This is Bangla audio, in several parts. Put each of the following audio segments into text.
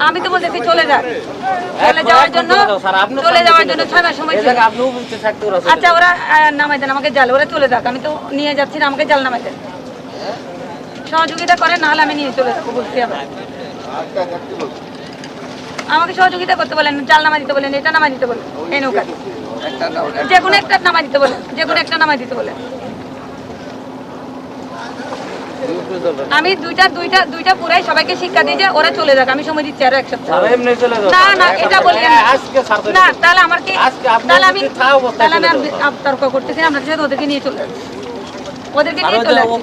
আমি তো বলতেছি চলে যাক, চলে যাওয়ার জন্য 6 মাস সময় ছিল। আচ্ছা ওরা নামাই দেন আমাকে জাল, ওরা চলে যাক, আমি তো নিয়ে যাচ্ছি না, আমাকে জাল নামাই দেন, সহযোগিতা করেন, নাহলে আমি নিয়ে চলে যাবো। বলছি আমাকে সহযোগিতা করতে বলেন, জাল নামাই দিতে বলেন, এটা নামাই দিতে বলেন, এই নৌকা যে কোনো একটা নামাই দিতে বলেন, যে কোনো একটা নামাই দিতে বলেন। আমি দুইটা পুরাই সবাইকে শিক্ষা দিয়ে যে ওরা চলে যাক, আমি সময় দিচ্ছি আরো 1 সপ্তাহ। না না এটা বললেন না, তাহলে আমার কি, তাহলে আমি তর্ক করতেছি, আমরা ওদেরকে নিয়ে চলে যাচ্ছি, ওদেরকে নিয়ে চলে যাচ্ছি।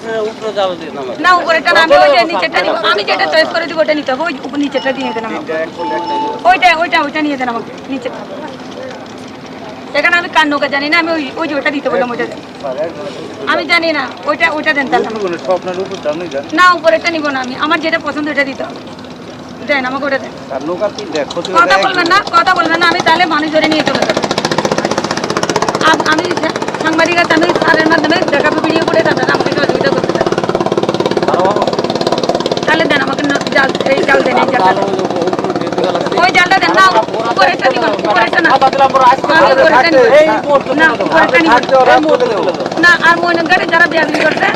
না উপরেরটা না, আমি ওইটা নিচেরটা নিব, আমি যেটা চয়েস করে দিব ওটা নিতে হবে, ওই নিচেরটা দিয়ে দেন আমাকে, ওইটা নিয়ে দেন আমাকে নিচেরটা। এখানে আমি কার নৌকা জানি না, আমি ওই যে ওটা দিতে বললাম ওইটা দেন, আমি জানি না, ওইটা দেন তাহলে। না উপরেরটা নিব না, আমি আমার যেটা পছন্দ ওটা দিতে হবে, দেন আমাকে ওটা দেন। কথা বলবেন না, আমি তাহলে মানুষ ধরে নিয়ে চলে যাবো। আমি সাংবাদিকতা আমি স্যারের মাধ্যমে দেখাবো, ভিডিও করে তারপরে আমাকে সহযোগিতা করতে চান, তাহলে দেন আমাকে জাল, এই জাল দেন, এই জালটা দেন, ওই জালটা দেন। না উপরেরটা দিবেন, উপরেরটা না, না আর মইনঘাটে যারা বিয়াদবি করছে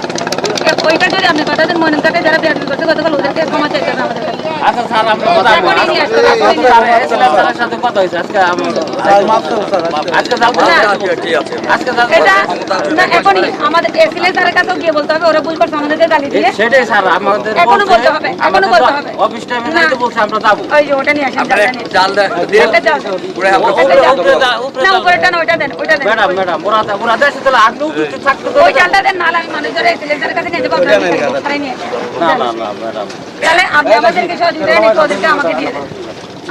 ওইটা যদি আপনি কথা দেন, মইনঘাটে যারা বিয়াদবি করছে গতকাল ওদেরকে ক্ষমা চাইতে হবে আমাদের কাছে। আচ্ছা স্যার আমরা কথা সাথে কথা হইছে আজকে, এটা না এখনই আমাদের এসিলে স্যারের কাছে গিয়ে বলতে হবে, ওরা ভুল করছে আমাদেরকে গালি দিয়ে, সেটাই স্যার আমাদের এখনো বলতে হবে, এখনো বলতে হবে, অফিস টাইমে যাইতে বলছে আমরা যাব। ওই যে ওটা নিয়ে আসেন, জাল দেন, পুরো না উপরেটা না, ওইটা দেন, ওইটা দেন ম্যাডাম ওরা দেশে চলে আপনি উপরে থাকতে ওই জালটা দেন, নালে আমি মানুষের এসিলে স্যারের কাছে নিয়ে যাব, আপনারা নিয়ে না না না ম্যাডাম, তাহলে আপনি আমাদেরকে সহযোগিতা করেন, ওদেরকে আমাকে দিয়ে দেন,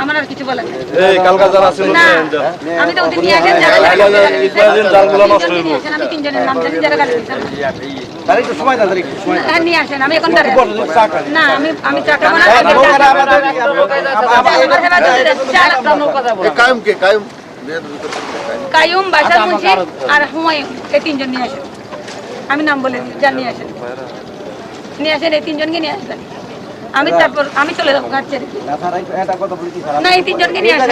আমার আর কিছু বলার নেই। এই কালকা যারা ছিল না, আমি তো ওদের নিয়ে আসেন, যারা জালগুলো নষ্ট হইবো, আমি 3 জনের নাম জানি যারা গালি দিয়েছেন, তাহলে একটু সময় দেন, একটু সময় হ্যাঁ নিয়ে আসেন, আমি এখন দাঁড়াই না, আমি চা খাবো না, কায়ুম বাশার মুন্সি আর হুমায়ুন, এই 3 জন নিয়ে আসেন, আমি নাম বলে দিই, যান নিয়ে আসেন, নিয়ে আসেন, এই 3 জনকে নিয়ে আসবেন, আমি তারপর আমি চলে যাবো ঘাট ছেড়ে। না এই 3 জনকে নিয়ে আসেন,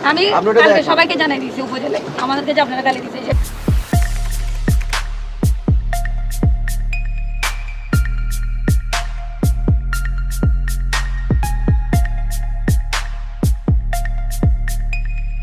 আমি সবাইকে জানাই দিয়েছি উপজেলায় আমাদেরকে যে আপনারা গালি দিয়েছে।